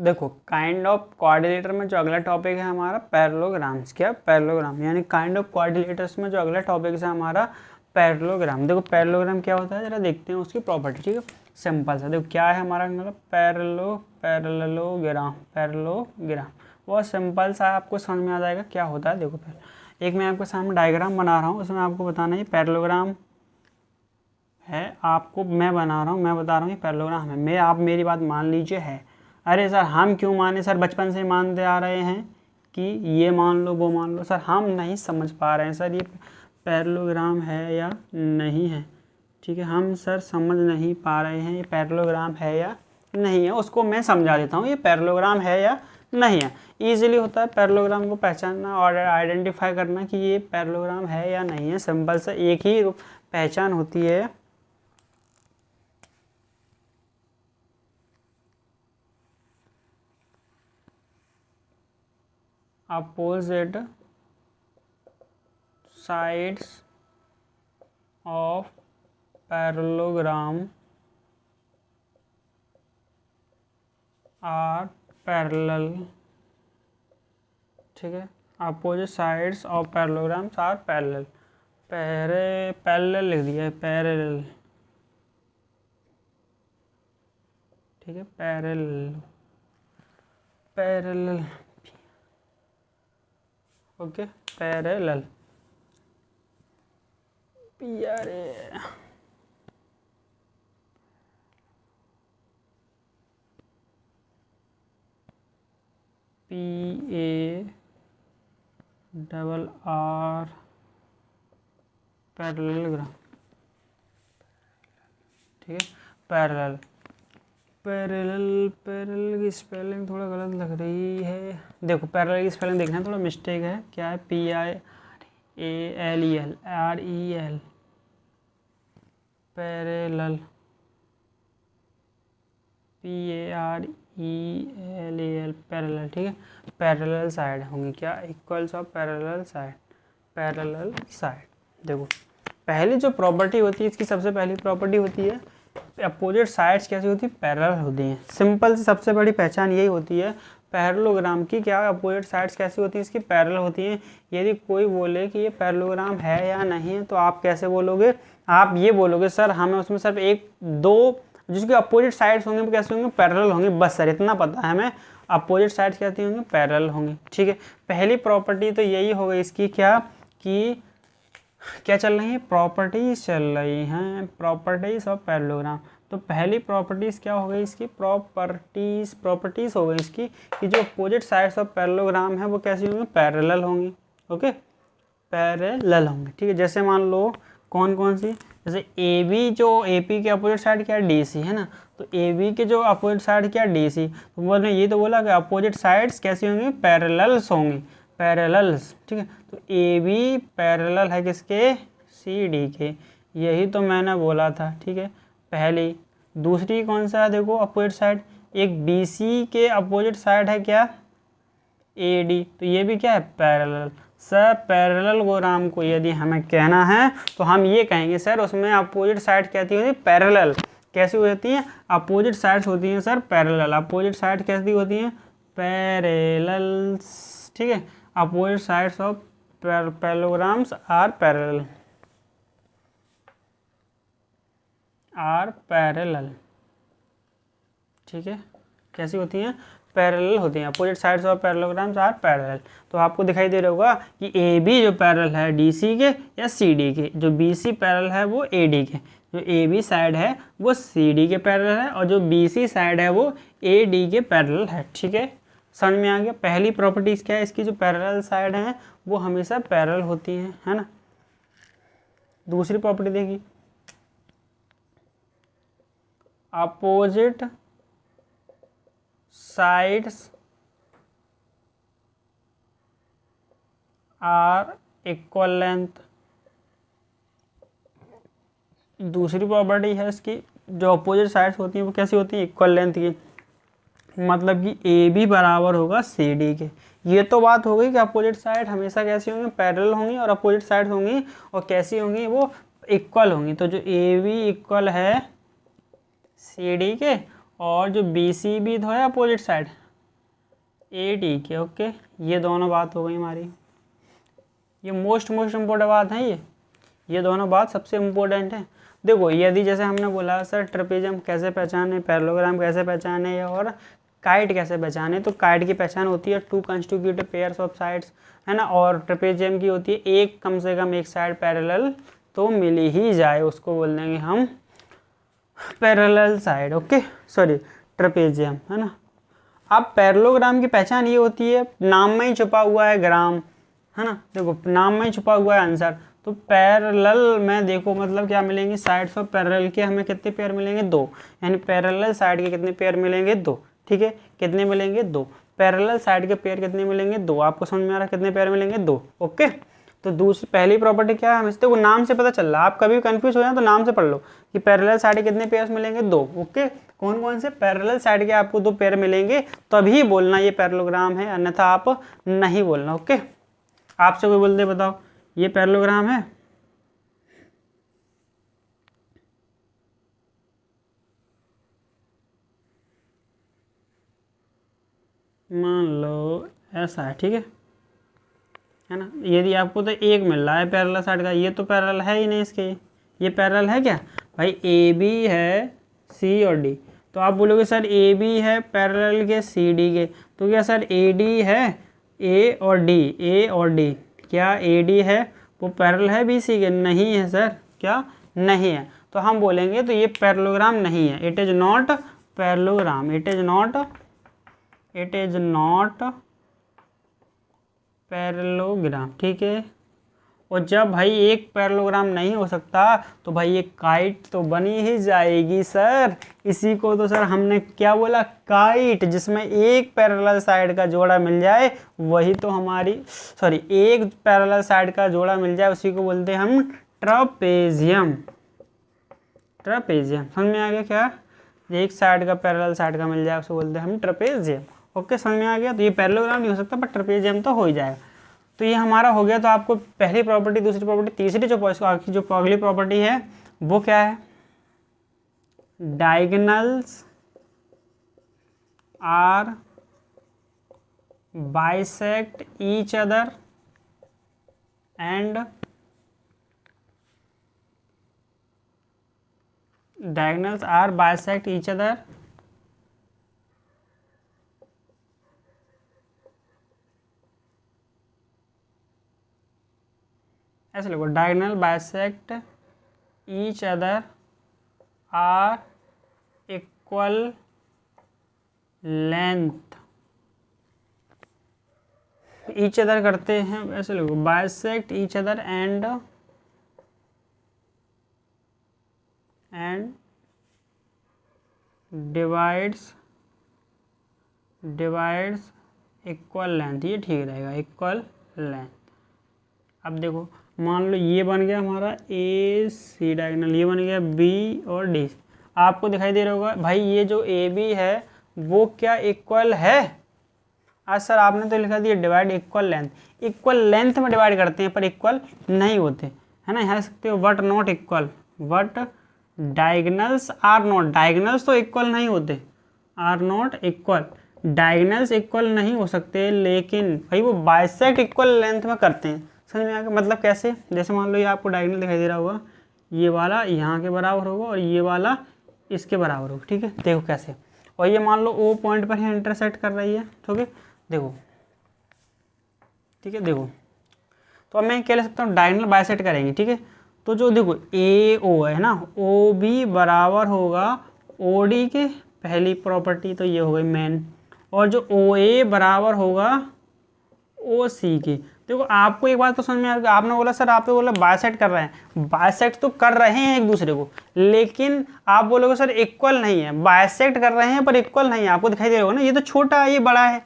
देखो kind of coordinator में जो अगला टॉपिक है हमारा पैरेललोग्राम्स। क्या पैरेललोग्राम यानी काइंड ऑफ कोऑर्डिनेटर्स में जो अगला टॉपिक है हमारा पैरेललोग्राम। देखो पैरेललोग्राम क्या होता है जरा देखते हैं उसकी प्रॉपर्टी। ठीक है, सिंपल सा देखो क्या है हमारा मतलब पैरेललोग्राम बहुत सिंपल सा आपको समझ में आ जाएगा क्या होता है। देखो पहले एक मैं आपके सामने डायग्राम बना रहा हूँ, उसमें आपको बताना है पैरेललोग्राम है, आपको मैं बना रहा हूँ, मैं बता रहा हूँ ये पैरेललोग्राम है। मैं आप मेरी बात मान लीजिए है। अरे सर हम क्यों माने सर, बचपन से मानते आ रहे हैं कि ये मान लो वो मान लो। सर हम नहीं समझ पा रहे हैं सर ये पैरेललोग्राम है या नहीं है। ठीक है, हम सर समझ नहीं पा रहे हैं ये पैरेललोग्राम है या नहीं है। उसको मैं समझा देता हूँ ये पैरेललोग्राम है या नहीं है। ईजिली होता है पैरेललोग्राम को पहचानना और आइडेंटिफाई करना कि ये पैरेललोग्राम है या नहीं है। सिंपल सा एक ही पहचान होती है, opposite sides of parallelogram are parallel. ठीक है, opposite sides of parallelograms are parallel. Parallel लिख दिया है, पैरेलल। ठीक है, parallel okay, parallel PARR parallelogram. ठीक है, पैरेलल पैरेलल की स्पेलिंग थोड़ा गलत लग रही है। देखो पैरेलल की स्पेलिंग देखना थोड़ा मिस्टेक है। क्या है, PIALEL पैरेलल, PARELAL पैरेलल। ठीक है, पैरेलल साइड होंगी क्या, equals of parallel side, parallel side. देखो पहली जो प्रॉपर्टी होती है इसकी सबसे पहली प्रॉपर्टी होती है अपोजिट साइड्स कैसी होती है, पैरेलल होती हैं। सिंपल से सबसे बड़ी पहचान यही होती है पैरेललोग्राम की। क्या अपोजिट साइड्स कैसी होती हैं, इसकी पैरेलल होती हैं। यदि कोई बोले कि ये पैरेललोग्राम है या नहीं है तो आप कैसे बोलोगे, आप ये बोलोगे सर हमें उसमें सिर्फ एक दो जिसके अपोजिट साइड्स होंगे वो कैसे होंगे, पैरेलल होंगे। बस सर इतना पता है हमें, अपोजिट साइड्स कैसी होंगी, पैरेलल होंगी। ठीक है, पहली प्रॉपर्टी तो यही हो गई इसकी। क्या कि क्या चल रही है, प्रॉपर्टीज चल रही हैं, प्रॉपर्टीज ऑफ पैरेललोग्राम। तो पहली प्रॉपर्टीज क्या हो गई इसकी, प्रॉपर्टीज हो गई इसकी कि जो अपोजिट साइड्स ऑफ पैरेललोग्राम है वो कैसी होंगी, पैरेलल होंगी। ओके, पैरेलल होंगे। ठीक है, जैसे मान लो कौन कौन सी, जैसे AB जो AP के अपोजिट साइड क्या है, DC है ना। तो AB के जो अपोजिट साइड क्या है, DC। तो बोल रहे ये तो बोला कि अपोजिट साइड्स कैसी होंगी, पैरेलल्स होंगी, पैरेलल्स। ठीक है, तो AB पैरेलल है किसके, CD के। यही तो मैंने बोला था। ठीक है, पहली। दूसरी कौन सा है, देखो अपोजिट साइड, एक BC के अपोजिट साइड है क्या, AD। तो ये भी क्या है, पैरेलल। सर पैरेललोग्राम को यदि हमें कहना है तो हम ये कहेंगे सर उसमें अपोजिट साइड कैसी होती है, पैरेलल। कैसी होती हैं, अपोजिट साइड्स होती हैं सर पैरेलल। अपोजिट साइड कैसी होती हैं, पैरेलल्स। ठीक है, opposite sides of parallelograms are parallel, are parallel. ठीक है, कैसी होती हैं, पैरेलल होती हैं। Opposite sides of parallelograms are parallel. तो आपको दिखाई दे रहा होगा कि AB जो पैरेलल है DC के या CD के, जो BC पैरेलल है वो AD के, जो AB साइड है वो CD के पैरेलल है और जो BC साइड है वो AD के पैरेलल है। ठीक है, समझ में आ गया। पहली प्रॉपर्टीज क्या है इसकी, जो पैरेलल साइड हैं वो हमेशा पैरेलल होती हैं, है ना। दूसरी प्रॉपर्टी देखिए, opposite sides are equal length. दूसरी प्रॉपर्टी है इसकी, जो अपोजिट साइड्स होती हैं वो कैसी होती हैं, इक्वल लेंथ की। मतलब कि AB बराबर होगा CD के। ये तो बात हो गई कि अपोजिट साइड हमेशा कैसी होंगी, पैरेलल होंगी, और अपोजिट साइड होंगी और कैसी होंगी, वो इक्वल होंगी। तो जो AB इक्वल है CD के और जो BC भी तो है अपोजिट साइड, AD के। ओके, ये दोनों बात हो गई हमारी, ये मोस्ट इम्पोर्टेंट बात है। ये दोनों बात सबसे इम्पोर्टेंट है। देखो यदि जैसे हमने बोला सर ट्रेपेजियम कैसे पहचाने, पैरेललोग्राम कैसे पहचाने और काइट कैसे पहचाने, तो काइट की पहचान होती है 2 कंस्टिट्यूटिव पेयर्स ऑफ साइड्स, है ना, और ट्रेपेजियम की होती है एक कम से कम एक साइड पैरेलल तो मिल ही जाए, उसको बोल देंगे हम parallel side. Okay, sorry trapezium, है ना। अब पैरेललोग्राम की पहचान ये होती है, नाम में ही छुपा हुआ है ग्राम, है ना, देखो नाम में ही छुपा हुआ है आंसर। तो पैरेलल में देखो मतलब क्या मिलेंगे, साइड्स ऑफ पैरेलल के हमें कितने पेयर मिलेंगे, 2, यानी पैरेलल साइड के कितने पेयर मिलेंगे, 2। ठीक है, कितने मिलेंगे, 2। पैरेलल साइड के पेयर कितने मिलेंगे, 2। आपको समझ में आ रहा है कितने पेयर मिलेंगे, 2। ओके, तो दूसरी पहली प्रॉपर्टी क्या है, हमें देखो नाम से पता चल रहा है, आप कभी कंफ्यूज हो जाए तो नाम से पढ़ लो कि पैरेलल साइड के कितने पेयर्स मिलेंगे, 2। ओके, कौन कौन से पैरेलल साइड के आपको 2 पेयर मिलेंगे, तभी बोलना ये पैरेललोग्राम है, अन्यथा आप नहीं बोलना। ओके, आपसे कोई बोल दे बताओ ये पैरेललोग्राम है, मान लो ऐसा है, ठीक है ना। यदि आपको तो एक मिल रहा है पैरेलल साइड का, ये तो पैरेलल है ही नहीं इसके, ये पैरेलल है क्या भाई, AB है C और D, तो आप बोलोगे सर AB है पैरेलल के CD के, तो क्या सर AD है A और D, क्या AD है वो पैरेलल है BC के, नहीं है सर, क्या नहीं है, तो हम बोलेंगे तो ये पैरेललोग्राम नहीं है, it is not parallelogram, it is not parallelogram. ठीक है, और जब भाई एक पैरेललोग्राम नहीं हो सकता तो भाई एक काइट तो बनी ही जाएगी सर, इसी को तो सर हमने क्या बोला, काइट, जिसमें एक पैरेलल साइड का जोड़ा मिल जाए वही तो हमारी, सॉरी एक पैरेलल साइड का जोड़ा मिल जाए उसी को बोलते हैं हम ट्रपेजियम। ट्रपेजियम समझ में आ गया क्या, एक साइड का पैरेलल साइड का मिल जाए उसे बोलते हैं हम ट्रपेजियम। ओके, समझ में आ गया। तो ये पैरेललोग्राम नहीं हो सकता पर ट्रपेजियम तो हो ही जाएगा। तो ये हमारा हो गया। तो आपको पहली प्रॉपर्टी, दूसरी प्रॉपर्टी, तीसरी जो अगली प्रॉपर्टी है वो क्या है, diagonals are bisect each other and diagonals are bisect each other ऐसे लिखो, diagonal bisect each other are equal length, each other करते हैं, ऐसे लिखो bisect each other and divides equal length, ये ठीक रहेगा, इक्वल लेंथ। अब देखो मान लो ये बन गया हमारा AC डायगोनल, ये बन गया B और D। आपको दिखाई दे रहा होगा भाई ये जो AB है वो क्या इक्वल है, आज सर आपने तो लिखा दिया divide equal length, equal length में डिवाइड करते हैं पर इक्वल नहीं होते, है ना। यहाँ लिख सकते हो what not equal, what diagonals are not, diagonals तो इक्वल नहीं होते, are not equal, diagonals equal नहीं हो सकते, लेकिन भाई वो बाइसेक्ट इक्वल लेंथ में करते हैं। समझ में आ गया, मतलब कैसे, जैसे मान लो ये आपको डायगोनल दिखाई दे रहा होगा, ये वाला यहाँ के बराबर होगा और ये वाला इसके बराबर होगा, ठीक है। देखो कैसे, और ये मान लो O पॉइंट पर ही इंटरसेक्ट कर रही है, ठीक है, देखो, ठीक है, देखो। तो अब मैं क्या ले सकता हूँ, डायगोनल बाइसेक्ट करेंगे, ठीक है। तो जो देखो AO है ना, OB बराबर होगा OD के, पहली प्रॉपर्टी तो ये हो गई मेन, और जो OA बराबर होगा OC के। देखो आपको एक बात तो समझ में आ गया, आपने बोला सर, आपने बोला बाइसेक्ट कर रहे हैं, बाइसेक्ट तो कर रहे हैं एक दूसरे को, लेकिन आप बोलोगे सर इक्वल नहीं है, बाइसेक्ट कर रहे हैं पर इक्वल नहीं है। आपको दिखाई दे रहा होगा ना, ये तो छोटा है ये बड़ा है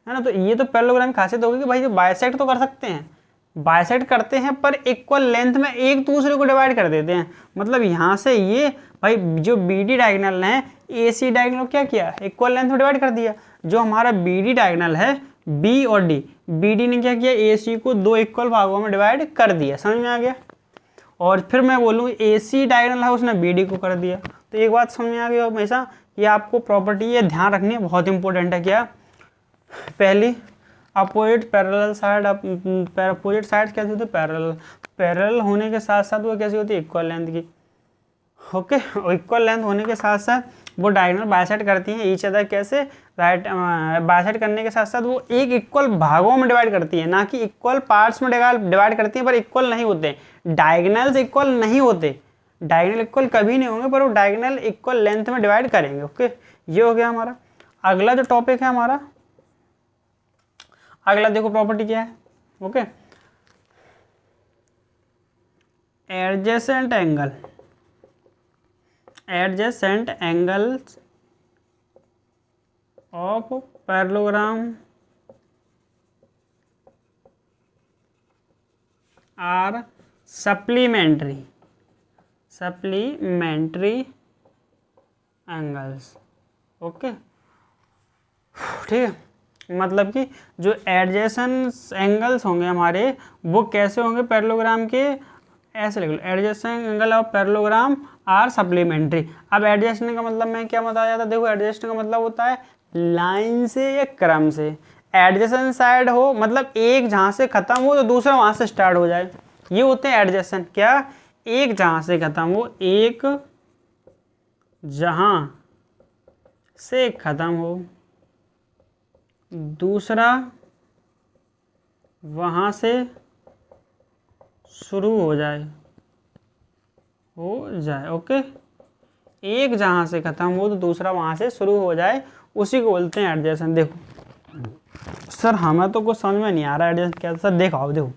ना। तो ये तो पैरेललोग्राम की खासियत होगी कि भाई जो बाइसेक्ट तो कर सकते हैं, बाइसेक्ट करते हैं पर इक्वल लेंथ में एक दूसरे को डिवाइड कर देते हैं। मतलब यहाँ से ये भाई जो BD डायगोनल है AC डायगोनल क्या किया, इक्वल लेंथ में डिवाइड कर दिया। जो हमारा BD डायगोनल है B और D, BD ने क्या किया, AC को 2 इक्वल भागों में डिवाइड कर दिया। समझ में आ गया। और फिर मैं बोलूँ AC डायगोनल है उसने BD को कर दिया। तो एक बात समझ में आ गई हमेशा, ये आपको प्रॉपर्टी ये ध्यान रखनी है, बहुत इंपॉर्टेंट है। क्या पहली opposite parallel side, opposite side कैसी होती है, पैरेलल। पैरेलल होने के साथ साथ वो कैसी होती है, इक्वल लेंथ की। ओके, और इक्वल लेंथ होने के साथ साथ वो डायगोनल बाइसेक्ट करती हैं ईच अदर, कैसे, राइट, बाइसेक्ट करने के साथ साथ वो एक इक्वल भागों में डिवाइड करती है, ना कि इक्वल पार्ट्स में डिवाइड करती हैं, पर इक्वल नहीं होते। डायगोनल्स इक्वल नहीं होते, डायगोनल इक्वल कभी नहीं होंगे, पर वो डायगोनल इक्वल लेंथ में डिवाइड करेंगे। ओके, ये हो गया हमारा। अगला जो टॉपिक है हमारा, अगला देखो प्रॉपर्टी क्या है। Okay, adjacent angle, adjacent angles of parallelogram are supplementary angles. Okay, ठीक है, मतलब कि जो एडजेसेंट एंगल्स होंगे हमारे वो कैसे होंगे पैरेललोग्राम के, ऐसे लिख लो, adjacent angle of parallelogram are supplementary. अब एडजेसेंट का मतलब मैं क्या बताया था, देखो एडजेसेंट का मतलब होता है लाइन से या क्रम से। एडजेसेंट साइड हो मतलब एक जहाँ से खत्म हो तो दूसरा वहाँ से स्टार्ट हो जाए, ये होते हैं एडजेसेंट। क्या, एक जहाँ से खत्म हो, एक जहाँ से खत्म हो, दूसरा वहाँ से शुरू हो जाए, ओके, एक जहाँ से ख़त्म हो तो दूसरा वहाँ से शुरू हो जाए, उसी को बोलते हैं एडजेसेंट। देखो सर हमें तो कुछ समझ में नहीं आ रहा एडजेसेंट क्या, सर देखो आओ देखो,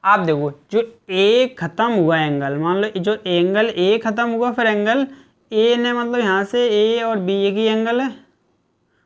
आप देखो जो ए ख़त्म हुआ एंगल, मान लो जो एंगल ए ख़त्म हुआ, फिर एंगल ए ने मतलब यहाँ से ए और बी एक ही एंगल है,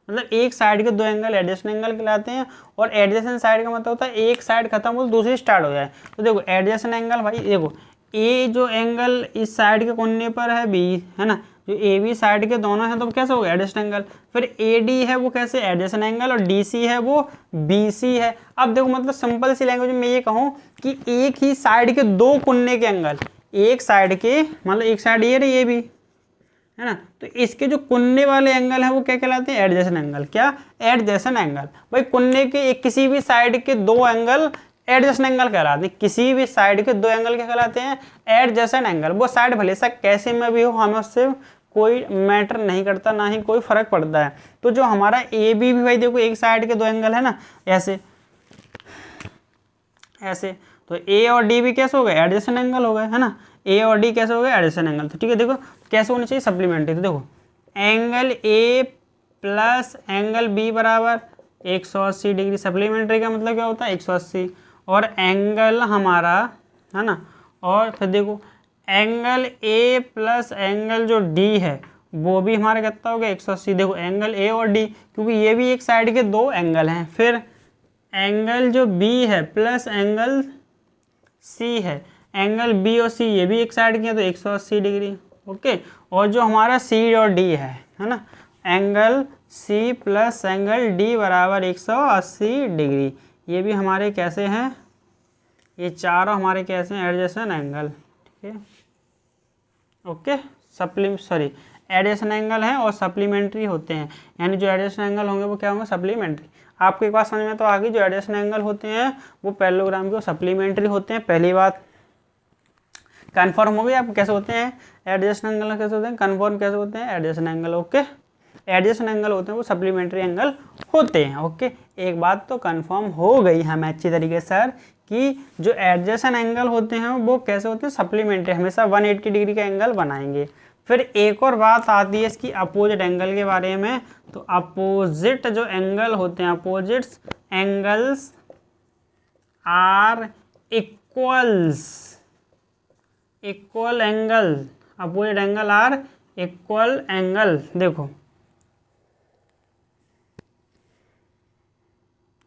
मतलब एक साइड के दो एंगल एडजेसेंट एंगल कहलाते हैं। और एडजेसेंट साइड का मतलब होता है एक साइड खत्म हो तो दूसरी स्टार्ट हो जाए। तो देखो एडजेसेंट एंगल भाई, देखो ए जो एंगल इस साइड के कोने पर है, बी है ना, जो ए बी साइड के दोनों हैं तो कैसे होगा एडजेसेंट एंगल। फिर ए डी है वो कैसे एडजेसेंट एंगल, और डी सी है वो बी सी है। अब देखो मतलब सिंपल सी लैंग्वेज में ये कहूँ कि एक ही साइड के दो कोने के एंगल, एक साइड के मतलब एक साइड ये रही ये भी है ना, तो इसके जो कुन्ने वाले एंगल है वो क्या कहलाते हैं, एडजेसेंट एंगल। क्या, एडजेसेंट एंगल। भाई कुन्ने के एक किसी भी साइड के दो एंगल एडजेसेंट एंगल कहलाते हैं, किसी भी साइड के दो एंगल क्या कहलाते हैं, एडजेसेंट एंगल। वो साइड भले सा कैसे में भी हो, हमें उससे कोई मैटर नहीं करता, ना ही कोई फर्क पड़ता है। तो जो हमारा ए बी भी भाई देखो एक साइड के दो एंगल है ना, ऐसे ऐसे, तो ए और डी भी कैसे हो गए, एडजेसेंट एंगल हो गए, है ना, ए और डी कैसे हो गए, एडजेसेंट एंगल। तो ठीक है, देखो कैसे होनी चाहिए, सप्लीमेंट्री। तो देखो angle A plus angle B बराबर 180 डिग्री, सप्लीमेंट्री का मतलब क्या होता है 180, और एंगल हमारा है ना, और फिर देखो एंगल ए प्लस एंगल जो डी है वो भी हमारा कितना हो गया 180। देखो एंगल ए और डी, क्योंकि ये भी एक साइड के दो एंगल हैं। फिर एंगल जो बी है प्लस एंगल सी है, एंगल बी और सी ये भी एक साइड के हैं तो 180 डिग्री। ओके, और जो हमारा सी और डी है ना, angle C plus angle D बराबर 180 डिग्री, ये भी हमारे कैसे हैं, ये चारों हमारे कैसे हैं, एडजेसेंट एंगल। ठीक है, ओके, एडजेसेंट एंगल हैं और सप्लीमेंट्री होते हैं, यानी जो एडजेसेंट एंगल होंगे वो क्या होंगे, सप्लीमेंट्री। आपको एक बात समझ में तो आ गई, जो एडजेसेंट एंगल होते हैं वो पैरेललोग्राम के सप्लीमेंट्री होते हैं। पहली बात कन्फर्म हो गई आपको कैसे होते हैं एडजेसेंट एंगल, कैसे होते हैं कन्फर्म, कैसे होते हैं adjacent angle. Okay, adjacent angle होते हैं वो सप्लीमेंट्री एंगल होते हैं। ओके, एक बात तो कन्फर्म हो गई हमें अच्छी तरीके से सर कि जो एडजेसेंट एंगल होते हैं वो कैसे होते हैं, सप्लीमेंट्री, हमेशा 180 डिग्री का एंगल बनाएंगे। फिर एक और बात आती है इसकी अपोजिट एंगल के बारे में। तो अपोजिट जो एंगल होते हैं, opposite angles are equal angle, opposite angle are equal angle. देखो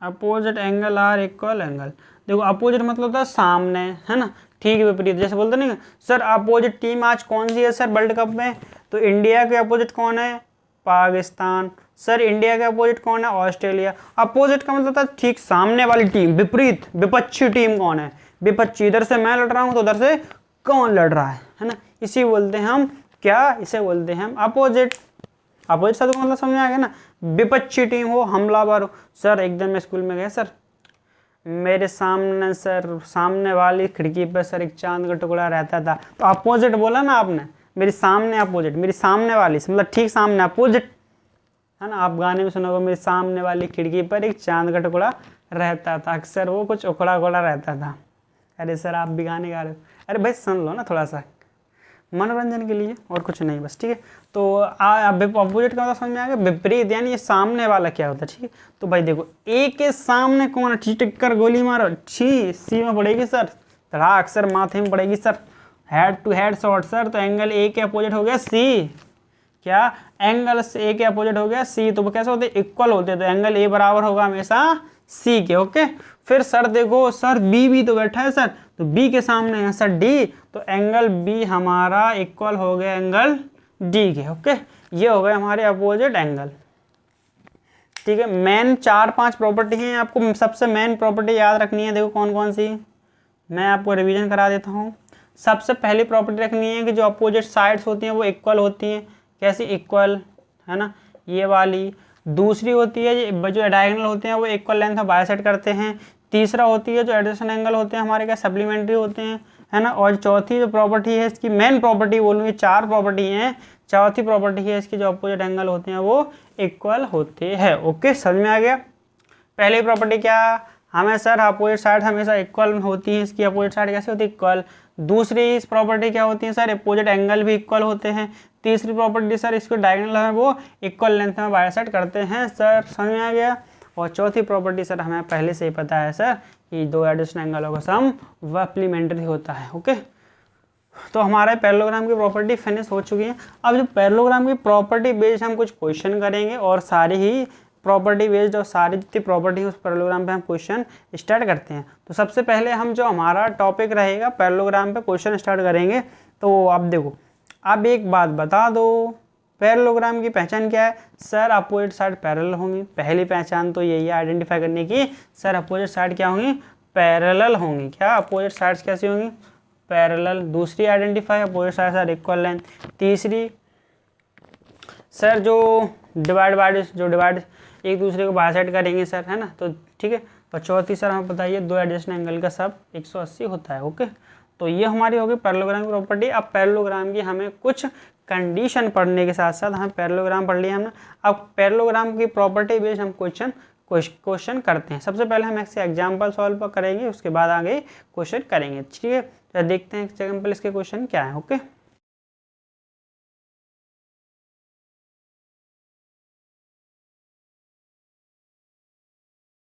opposite angle are equal angle, देखो अपोजिट मतलब होता है सामने, है ना, ठीक विपरीत। जैसे बोलते नहीं सर अपोजिट टीम आज कौन सी है सर वर्ल्ड कप में, तो इंडिया के अपोजिट कौन है, पाकिस्तान। सर इंडिया के अपोजिट कौन है, ऑस्ट्रेलिया। अपोजिट का मतलब होता है ठीक सामने वाली टीम, विपरीत, विपक्षी टीम कौन है, विपक्षी। इधर से मैं लड़ रहा हूँ तो उधर से कौन लड़ रहा है ना, इसी बोलते हैं हम क्या, इसे बोलते हैं हम अपोजिट। अपोजिट शब्द का मतलब समझ में आ गया ना, विपक्षी टीम हो, हमलावर हो। सर एक दिन मैं स्कूल में गया सर, मेरे सामने सर, सामने वाली खिड़की पर सर एक चांद का टुकड़ा रहता था। तो अपोजिट बोला ना आपने, मेरी सामने अपोजिट, मेरी सामने वाली मतलब ठीक सामने अपोजिट, है ना। आप गाने में सुनोगे मेरे सामने वाली खिड़की पर एक चांद का टुकड़ा रहता था, अक्सर वो कुछ उखड़ा उखड़ा रहता था। अरे सर आप भी गाने गा रहे हो, अरे भाई सुन लो ना थोड़ा सा मनोरंजन के लिए, और कुछ नहीं बस, ठीक है। तो अपोजिट का मतलब समझ में आ गया, विपरीत, यानी ये सामने वाला क्या होता है, ठीक है। तो भाई देखो ए के सामने कौन है, टिक कर गोली मारो, छी सी में पड़ेगी सर, धड़ा अक्सर माथे में पड़ेगी sir, head to head shot sir. तो एंगल ए के अपोजिट हो गया सी, क्या एंगल ए के अपोजिट हो गया सी, तो वो कैसे होते हैं, इक्वल होते हैं। तो एंगल ए बराबर होगा हमेशा सी के, ओके। फिर सर देखो सर बी भी तो बैठा है सर, तो बी के सामने है सर डी, तो एंगल बी हमारा इक्वल हो गया एंगल डी के, ओके। ये हो गए हमारे अपोजिट एंगल, ठीक है। मेन 4-5 प्रॉपर्टी हैं, आपको सबसे मेन प्रॉपर्टी याद रखनी है। देखो कौन कौन सी, मैं आपको रिवीजन करा देता हूँ। सबसे पहली प्रॉपर्टी रखनी है कि जो अपोजिट साइड्स होती हैं वो इक्वल होती हैं। कैसी, इक्वल, है ना, ये वाली। दूसरी होती है जो डायगोनल होते हैं वो इक्वल लेंथ में बाइसेक्ट करते हैं। तीसरा होती है जो एडजेसेंट एंगल होते हैं हमारे क्या सप्लीमेंट्री होते हैं, है ना। और चौथी जो प्रॉपर्टी है इसकी, मेन प्रॉपर्टी बोलूँगी, 4 प्रॉपर्टी हैं, चौथी प्रॉपर्टी है इसकी, जो अपोजिट एंगल होते हैं वो इक्वल होते हैं, ओके। समझ में आ गया। पहली प्रॉपर्टी क्या, हमें सर अपोजिट साइड हमेशा इक्वल होती है, इसकी अपोजिट साइड कैसे होती है, इक्वल। दूसरी इस प्रॉपर्टी क्या होती है सर, अपोजिट एंगल भी इक्वल होते हैं। तीसरी प्रॉपर्टी सर इसको डायगोनल है वो इक्वल लेंथ में बाइसेक्ट करते हैं सर, समझ में आ गया। और चौथी प्रॉपर्टी सर हमें पहले से ही पता है सर कि 2 एडिशनल एंगलों का सम सप्लीमेंट्री होता है, ओके। तो हमारे पैरेललोग्राम की प्रॉपर्टी फिनिश हो चुकी है। अब जो पैरेललोग्राम की प्रॉपर्टी बेस्ड हम कुछ क्वेश्चन करेंगे, और सारी ही प्रॉपर्टी बेस्ड और सारी जितनी प्रॉपर्टी है उस पैरेललोग्राम पे हम क्वेश्चन स्टार्ट करते हैं। तो सबसे पहले हम जो हमारा टॉपिक रहेगा पैरेललोग्राम पे क्वेश्चन स्टार्ट करेंगे। तो आप देखो, अब एक बात बता दो, पैरेललोग्राम की पहचान क्या है सर, अपोजिट साइड पैरेलल होंगी। पहली पहचान तो यही है आइडेंटिफाई करने की, सर अपोजिट साइड क्या होंगी, पैरेलल होंगी। क्या अपोजिट साइड्स कैसी होंगी, पैरेलल। दूसरी identify opposite side sir equal length. तीसरी सर जो डिवाइड एक दूसरे को बाइसेक्ट करेंगे सर, है ना, तो ठीक है। और चौथी सर हमें बताइए 2 एडजेसेंट एंगल का सब 180 होता है, ओके। तो ये हमारी होगी पैरेललोग्राम की प्रॉपर्टी। अब पैरेललोग्राम की हमें कुछ कंडीशन पढ़ने के साथ साथ हमें पैरेललोग्राम पढ़ लिया हमने। अब पैरेललोग्राम की प्रॉपर्टी बेस्ड हम क्वेश्चन करते हैं। सबसे पहले हम इससे एग्जाम्पल सॉल्व करेंगे, उसके बाद आगे क्वेश्चन करेंगे, ठीक है। तो देखते हैं एग्जाम्पल इसके क्वेश्चन क्या है, ओके।